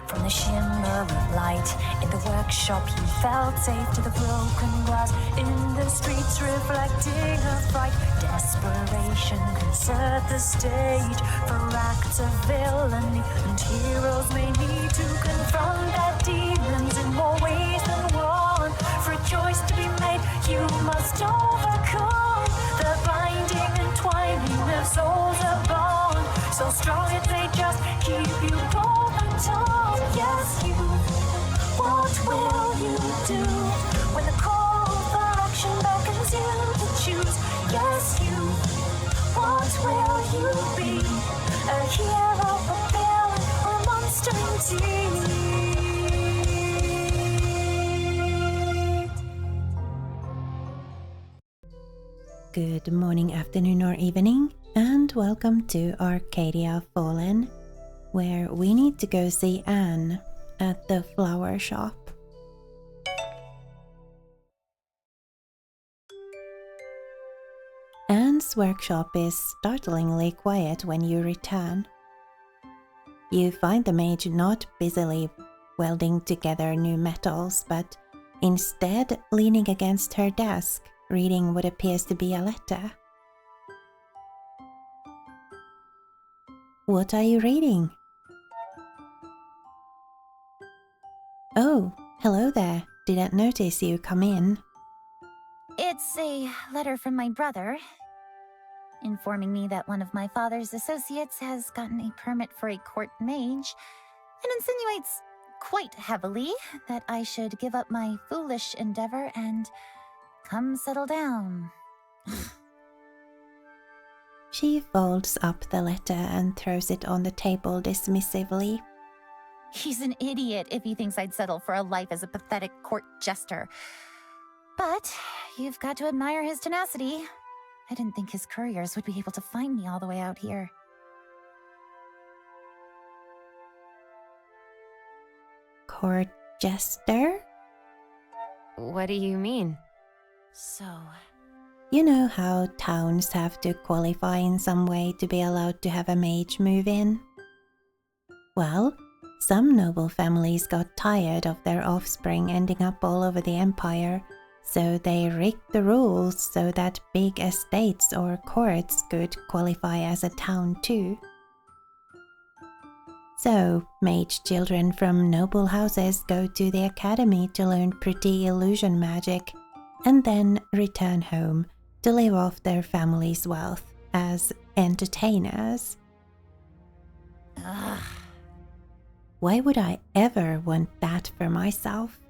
from the shimmer of light. In the workshop he felt safe to the broken glass. In the streets reflecting her fright. Desperation can set the stage for acts of villainy. And heroes may need to confront their demons in more ways than one. For a choice to be made, you must overcome the binding and twining of souls upon. So strong it may just keep you going tall. Yes, you. What will you do when the call for action beckons you to choose? Yes, you. What will you be? A hero, a villain, or a monster indeed? Good morning, afternoon, or evening, and welcome to Arcadia Fallen, where we need to go see Anne at the flower shop. Anne's workshop is startlingly quiet when you return. You find the mage not busily welding together new metals, but instead leaning against her desk, reading what appears to be a letter. What are you reading? Oh, hello there. Didn't notice you come in. It's a letter from my brother, informing me that one of my father's associates has gotten a permit for a court mage, and insinuates quite heavily that I should give up my foolish endeavor and come settle down. She folds up the letter and throws it on the table dismissively. He's an idiot if he thinks I'd settle for a life as a pathetic court jester. But you've got to admire his tenacity. I didn't think his couriers would be able to find me all the way out here. Court jester? What do you mean? So, You know how towns have to qualify in some way to be allowed to have a mage move in? Well, some noble families got tired of their offspring ending up all over the empire, so they rigged the rules so that big estates or courts could qualify as a town too. So, mage children from noble houses go to the academy to learn pretty illusion magic, and then return home to live off their family's wealth as entertainers. ugh. Why would I ever want that for myself?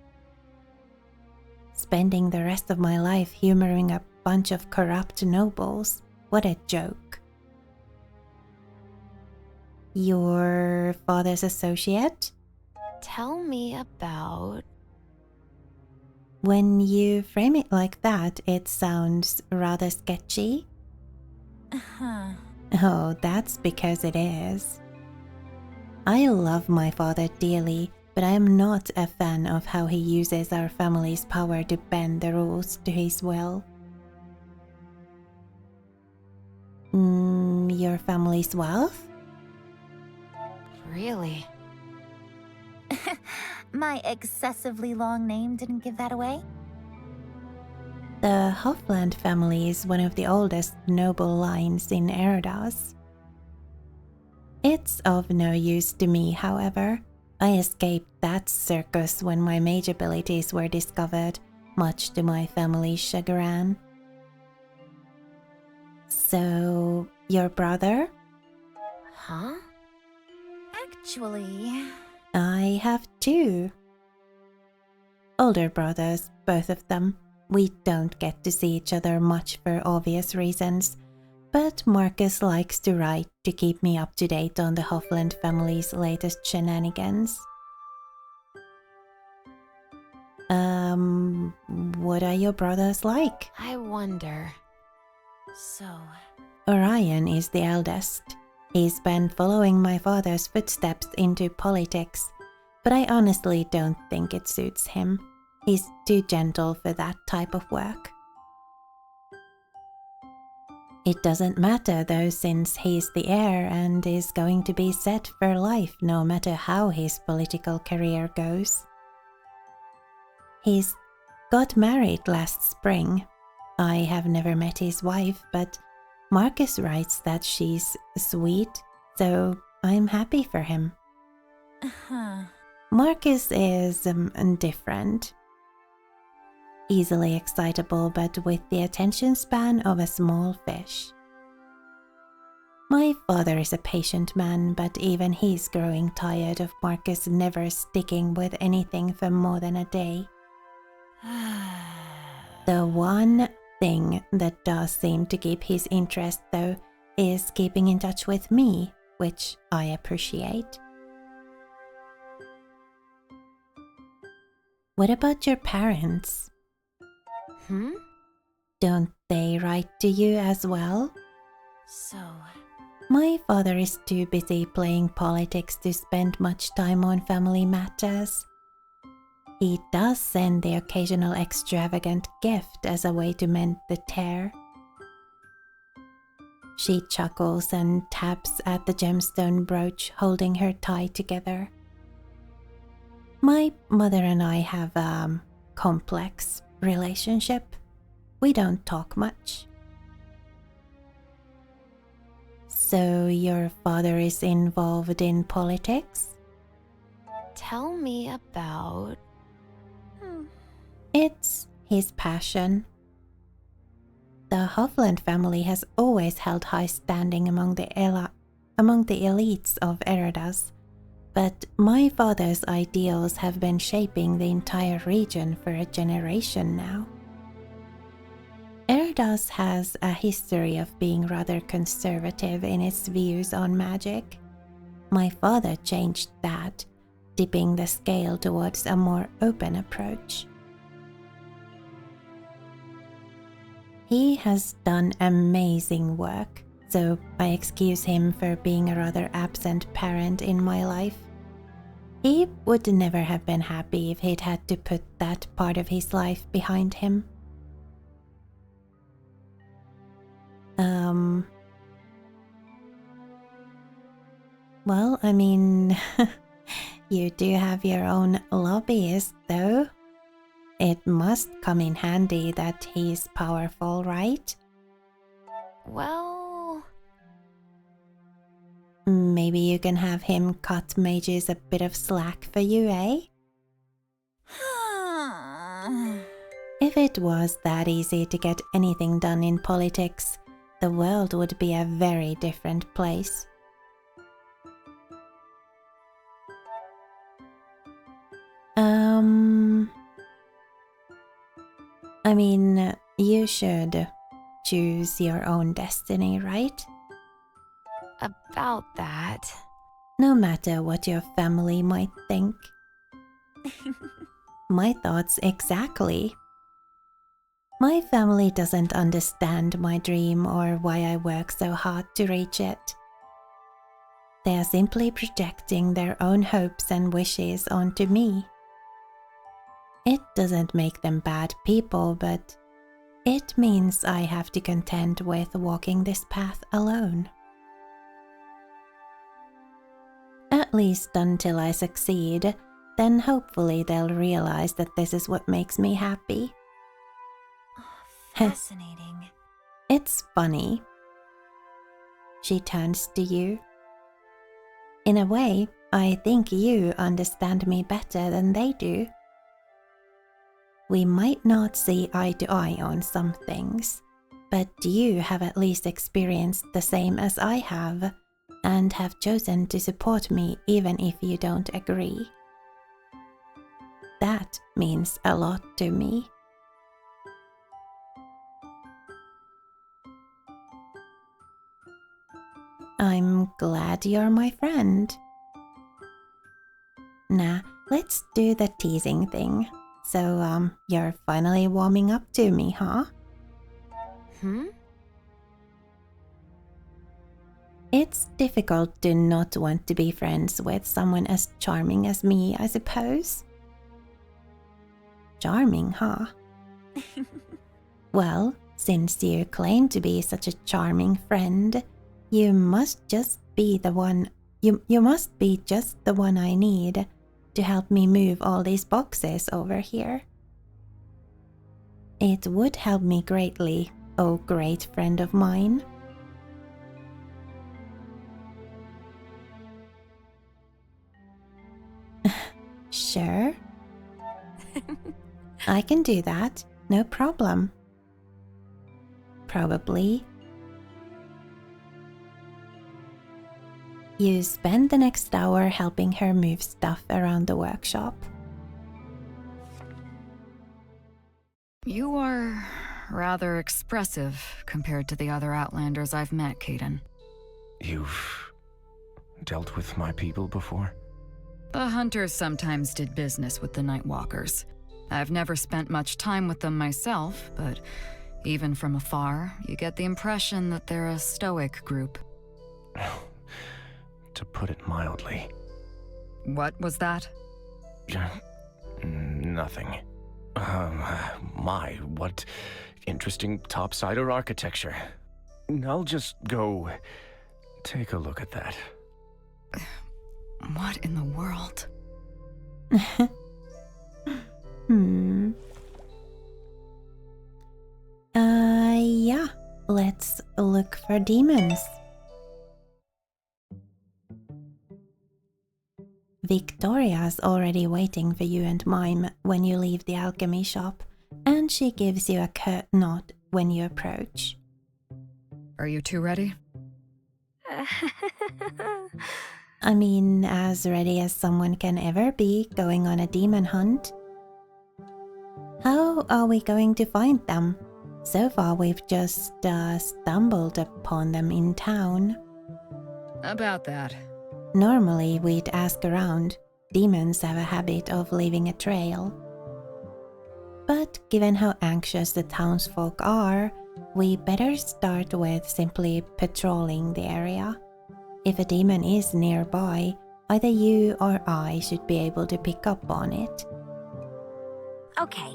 Spending the rest of my life humoring a bunch of corrupt nobles. What a joke. Your father's associate? Tell me about... When you frame it like that, it sounds rather sketchy. Uh-huh. Oh, that's because it is. I love my father dearly, but I am not a fan of how he uses our family's power to bend the rules to his will. Your family's wealth? Really? My excessively long name didn't give that away? The Hoffland family is one of the oldest noble lines in Erdas. It's of no use to me, however. I escaped that circus when my mage abilities were discovered, much to my family's chagrin. So, your brother? Huh? Actually, I have two. Older brothers, both of them. We don't get to see each other much for obvious reasons, but Marcus likes to write to keep me up to date on the Hoffland family's latest shenanigans. What are your brothers like? I wonder. so... Orion is the eldest. He's been following my father's footsteps into politics, but I honestly don't think it suits him. He's too gentle for that type of work. It doesn't matter though, since he's the heir and is going to be set for life no matter how his political career goes. He's got married last spring. I have never met his wife, but Marcus writes that she's sweet, so I'm happy for him. Marcus is different. Easily excitable, but with the attention span of a small fish. My father is a patient man, but even he's growing tired of Marcus never sticking with anything for more than a day. The one thing that does seem to keep his interest, though, is keeping in touch with me, which I appreciate. What about your parents? Don't they write to you as well? So, My father is too busy playing politics to spend much time on family matters. He does send the occasional extravagant gift as a way to mend the tear. She chuckles and taps at the gemstone brooch holding her tie together. My mother and I have a complex relationship. We don't talk much. So your father is involved in politics? Tell me about... It's his passion. The Hovland family has always held high standing among the elites of Eredas, but my father's ideals have been shaping the entire region for a generation now. Eredas has a history of being rather conservative in its views on magic. My father changed that, tipping the scale towards a more open approach. He has done amazing work, so I excuse him for being a rather absent parent in my life. He would never have been happy if he'd had to put that part of his life behind him. Well, I mean, you do have your own lobbyist, though. It must come in handy that he's powerful, right? Well... Maybe you can have him cut mages a bit of slack for you, eh? If it was that easy to get anything done in politics, the world would be a very different place. I mean, you should choose your own destiny, right? About that... No matter what your family might think. My thoughts exactly. My family doesn't understand my dream or why I work so hard to reach it. They are simply projecting their own hopes and wishes onto me. It doesn't make them bad people, but it means I have to contend with walking this path alone. At least until I succeed, then hopefully they'll realize that this is what makes me happy. Fascinating. It's funny. She turns to you. In a way, I think you understand me better than they do. We might not see eye to eye on some things, but you have at least experienced the same as I have, and have chosen to support me even if you don't agree. That means a lot to me. I'm glad you're my friend. Nah, let's do the teasing thing. So, you're finally warming up to me, huh? It's difficult to not want to be friends with someone as charming as me, I suppose. Charming, huh? Well, Since you claim to be such a charming friend, you must just be the one you must be just the one I need to help me move all these boxes over here. It would help me greatly, oh great friend of mine. Sure. I can do that, no problem. Probably. You spend the next hour helping her move stuff around the workshop. You are rather expressive compared to the other Outlanders I've met, Caden. You've dealt with my people before? The Hunters sometimes did business with the Nightwalkers. I've never spent much time with them myself, but even from afar, you get the impression that they're a stoic group. To put it mildly. What was that? Nothing. What interesting topsider architecture. I'll just go take a look at that. What in the world? Yeah, let's look for demons. Victoria's already waiting for you and Mime when you leave the alchemy shop, and she gives you a curt nod when you approach. Are you two ready? I mean, as ready as someone can ever be going on a demon hunt. How are we going to find them? So far we've just stumbled upon them in town. About that. Normally we'd ask around. Demons have a habit of leaving a trail. But given how anxious the townsfolk are, we better start with simply patrolling the area. If a demon is nearby, either you or I should be able to pick up on it. Okay.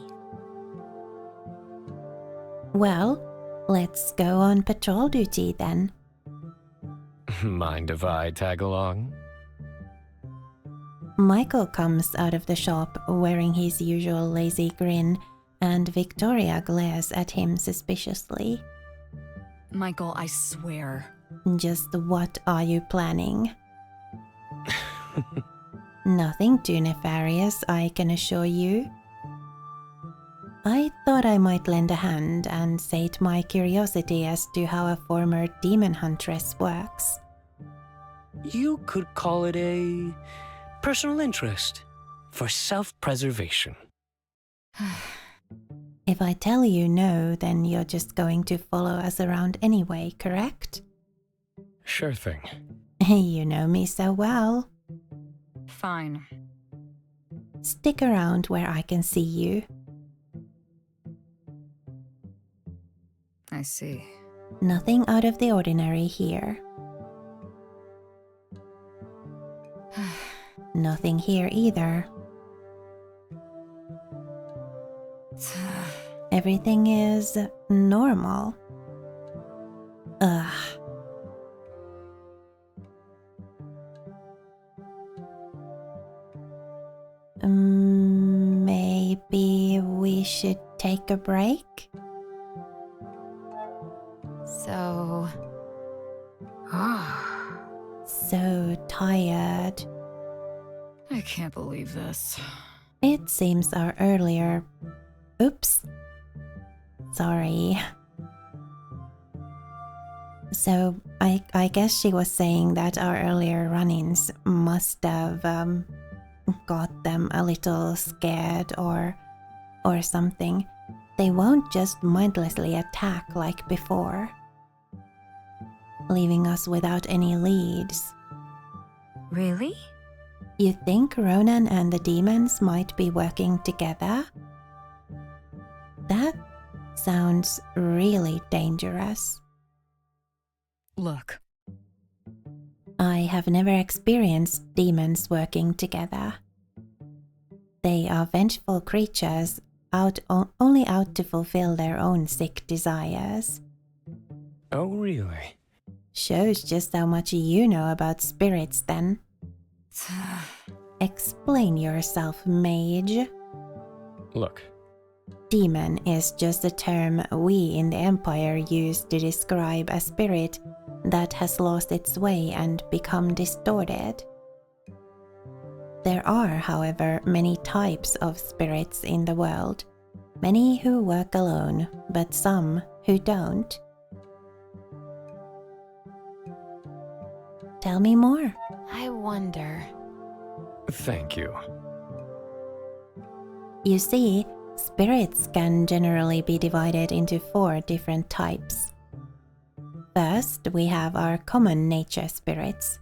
Well, let's go on patrol duty then. Mind if I tag along? Michael comes out of the shop wearing his usual lazy grin, and Victoria glares at him suspiciously. Michael, I swear. Just what are you planning? Nothing too nefarious, I can assure you. I thought I might lend a hand and sate my curiosity as to how a former demon huntress works. You could call it a personal interest for self-preservation. If I tell you no, then you're just going to follow us around anyway, correct? Sure thing. You know me so well. Fine. Stick around where I can see you. I see. Nothing out of the ordinary here. Nothing here either. Everything is normal. Ugh. Maybe we should take a break? So... So tired. I can't believe this. It seems our earlier... Oops. Sorry. So, I guess she was saying that our earlier run-ins must have got them a little scared or something. They won't just mindlessly attack like before, leaving us without any leads. Really? You think Ronan and the demons might be working together? That sounds really dangerous. Look. I have never experienced demons working together. They are vengeful creatures, only out to fulfill their own sick desires. Oh, really? Shows just how much you know about spirits then. Explain yourself, mage. Look, Demon is just a term we in the Empire use to describe a spirit that has lost its way and become distorted. There are, however, many types of spirits in the world. Many who work alone, but some who don't. Tell me more. I wonder. thank you. You see, spirits can generally be divided into 4 different types. First, we have our common nature spirits.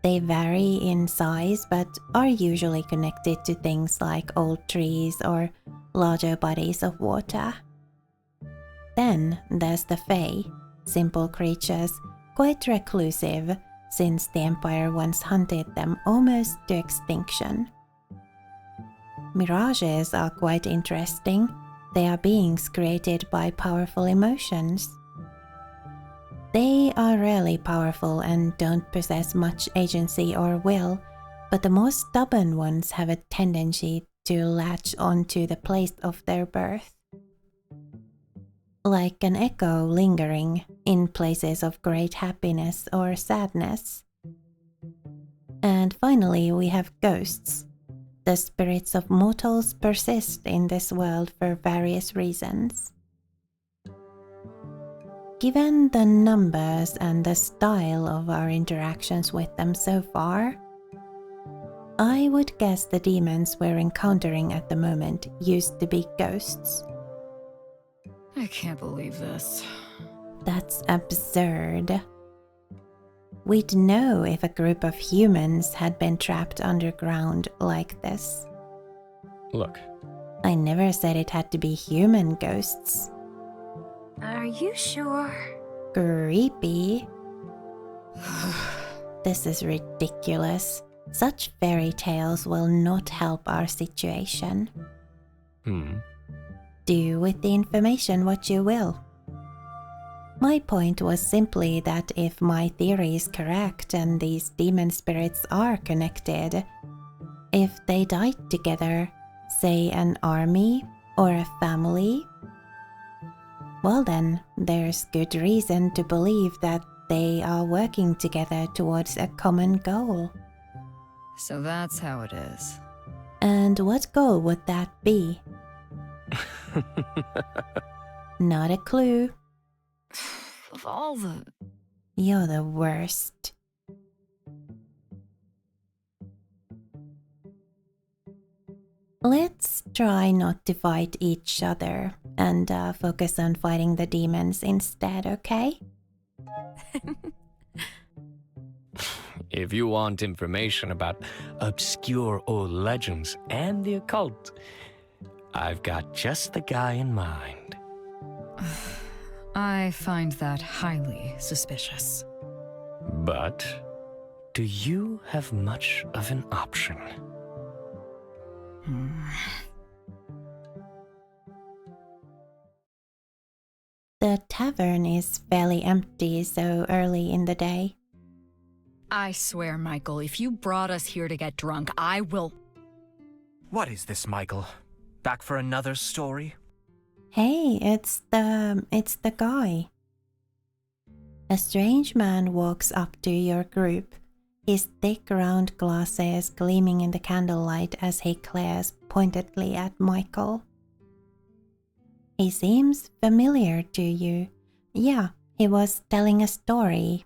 They vary in size but are usually connected to things like old trees or larger bodies of water. Then there's the Fae, simple creatures, quite reclusive, since the Empire once hunted them almost to extinction. Mirages are quite interesting. They are beings created by powerful emotions. They are rarely powerful and don't possess much agency or will, but the more stubborn ones have a tendency to latch onto the place of their birth. Like an echo lingering in places of great happiness or sadness. And finally, we have ghosts. The spirits of mortals persist in this world for various reasons. Given the numbers and the style of our interactions with them so far, I would guess the demons we're encountering at the moment used to be ghosts. I can't believe this. That's absurd. We'd know if a group of humans had been trapped underground like this. Look, I never said it had to be human ghosts. Are you sure? Creepy. This is ridiculous. Such fairy tales will not help our situation. Do with the information what you will. My point was simply that if my theory is correct and these demon spirits are connected, if they died together, say an army or a family, well then, there's good reason to believe that they are working together towards a common goal. So that's how it is. And what goal would that be? Not a clue. Of all the... You're the worst. Let's try not to fight each other and focus on fighting the demons instead, okay? If you want information about obscure old legends and the occult, I've got just the guy in mind. I find that highly suspicious. But do you have much of an option? The tavern is fairly empty so early in the day. I swear, Michael, if you brought us here to get drunk, I will... What is this, Michael? Back for another story? Hey, it's the guy. A strange man walks up to your group, his thick round glasses gleaming in the candlelight as he glares pointedly at Michael. He seems familiar to you. Yeah, he was telling a story.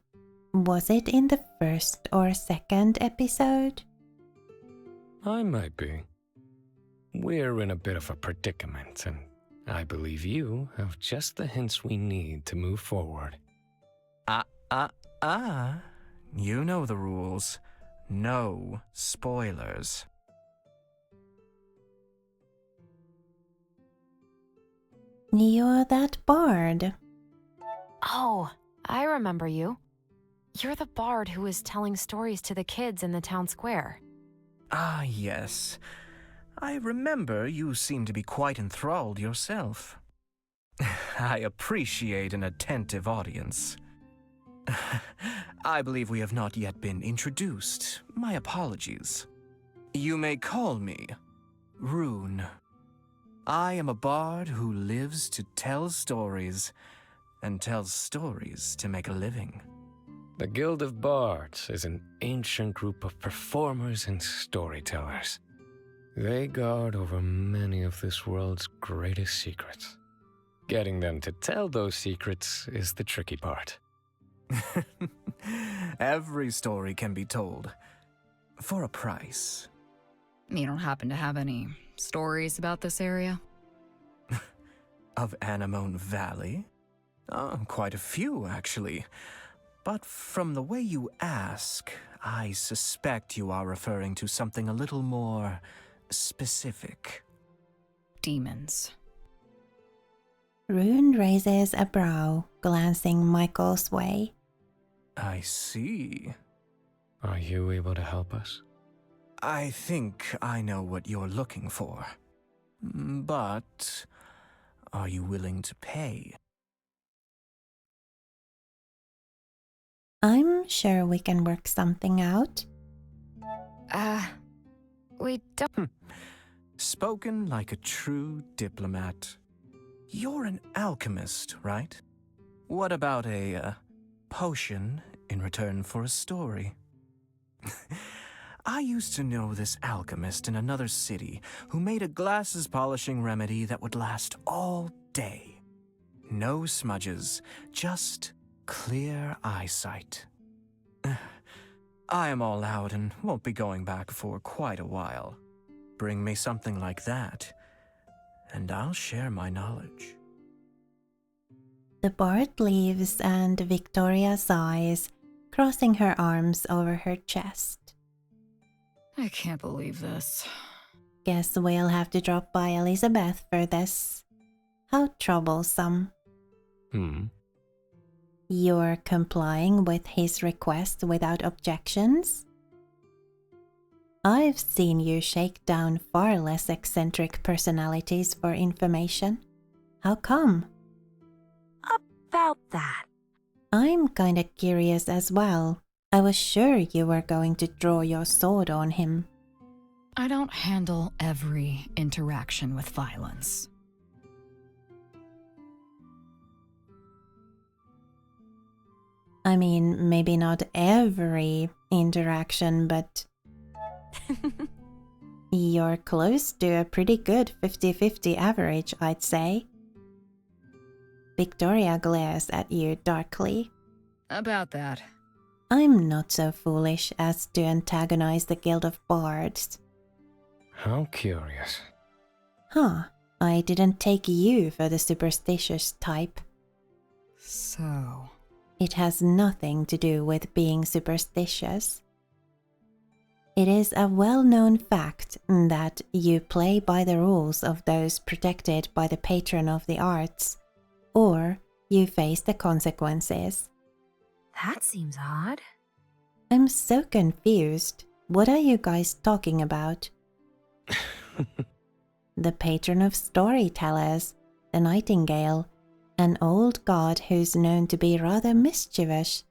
Was it in the first or second episode? I might be. We're in a bit of a predicament, and I believe you have just the hints we need to move forward. You know the rules. No spoilers. You're that bard. Oh, I remember you. You're the bard who was telling stories to the kids in the town square. Ah, yes. I remember you seem to be quite enthralled yourself. I appreciate an attentive audience. I believe we have not yet been introduced. My apologies. You may call me Rune. I am a bard who lives to tell stories, and tells stories to make a living. The Guild of Bards is an ancient group of performers and storytellers. They guard over many of this world's greatest secrets. Getting them to tell those secrets is the tricky part. Every story can be told. For a price. You don't happen to have any stories about this area? Of Anemone Valley? Quite a few, actually. But from the way you ask, I suspect you are referring to something a little more specific. Demons. Rune raises a brow, glancing Michael's way. I see. Are you able to help us? I think I know what you're looking for. But are you willing to pay? I'm sure we can work something out. We don't. Spoken like a true diplomat. You're an alchemist, right? What about a potion in return for a story? I used to know this alchemist in another city who made a glasses polishing remedy that would last all day. No smudges, just clear eyesight. I am all out and won't be going back for quite a while. Bring me something like that, and I'll share my knowledge. The bard leaves and Victoria sighs, crossing her arms over her chest. I can't believe this. Guess we'll have to drop by Elizabeth for this. How troublesome. You're complying with his request without objections? I've seen you shake down far less eccentric personalities for information. How come? About that. I'm kinda curious as well. I was sure you were going to draw your sword on him. I don't handle every interaction with violence. I mean, maybe not every interaction, but you're close to a pretty good 50-50 average, I'd say. Victoria glares at you darkly. About that. I'm not so foolish as to antagonize the Guild of Bards. How curious. Huh, I didn't take you for the superstitious type. So... It has nothing to do with being superstitious. It is a well-known fact that you play by the rules of those protected by the patron of the arts, or you face the consequences. That seems odd. I'm so confused. What are you guys talking about? The patron of storytellers, the Nightingale, an old god who's known to be rather mischievous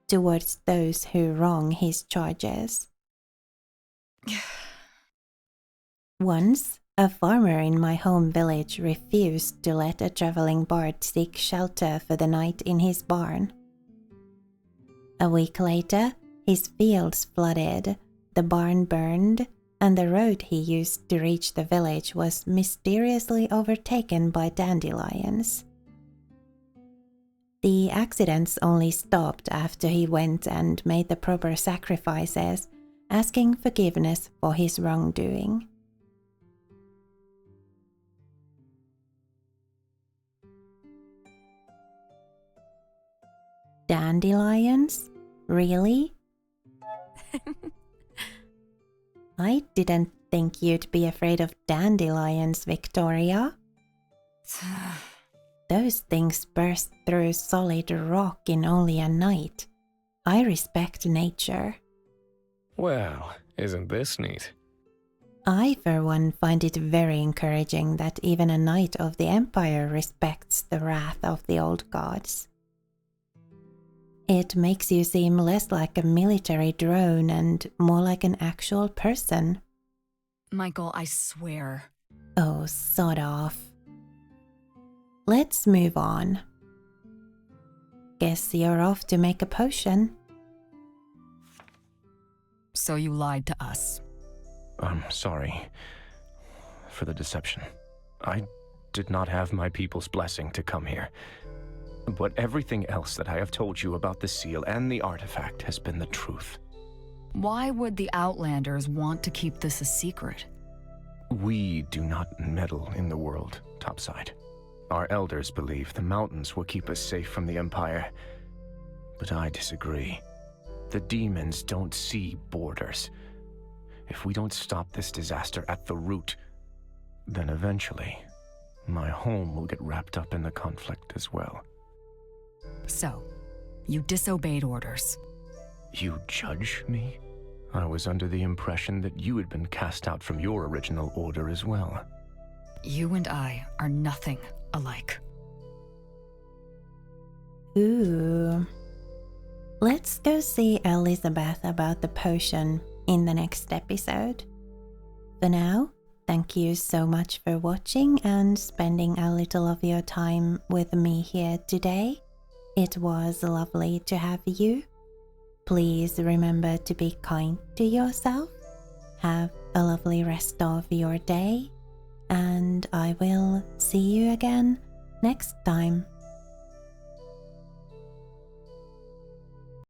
towards those who wrong his charges. Once, a farmer in my home village refused to let a traveling bard seek shelter for the night in his barn. A week later, his fields flooded, the barn burned, and the road he used to reach the village was mysteriously overtaken by dandelions. The accidents only stopped after he went and made the proper sacrifices, asking forgiveness for his wrongdoing. Dandelions? Really? I didn't think you'd be afraid of dandelions, Victoria. Those things burst through solid rock in only a night. I respect nature. Well, isn't this neat? I, for one, find it very encouraging that even a knight of the Empire respects the wrath of the old gods. It makes you seem less like a military drone and more like an actual person. Michael, I swear. Oh, sod off. Let's move on. Guess you're off to make a potion. So you lied to us. I'm sorry for the deception. I did not have my people's blessing to come here. But everything else that I have told you about the seal and the artifact has been the truth. Why would the Outlanders want to keep this a secret? We do not meddle in the world, topside. Our elders believe the mountains will keep us safe from the Empire. But I disagree. The demons don't see borders. If we don't stop this disaster at the root, then eventually, my home will get wrapped up in the conflict as well. So, you disobeyed orders. You judge me? I was under the impression that you had been cast out from your original order as well. You and I are nothing alike. Ooh. Let's go see Elizabeth about the potion in the next episode. For now, thank you so much for watching and spending a little of your time with me here today. It was lovely to have you. Please remember to be kind to yourself. Have a lovely rest of your day, and I will see you again next time.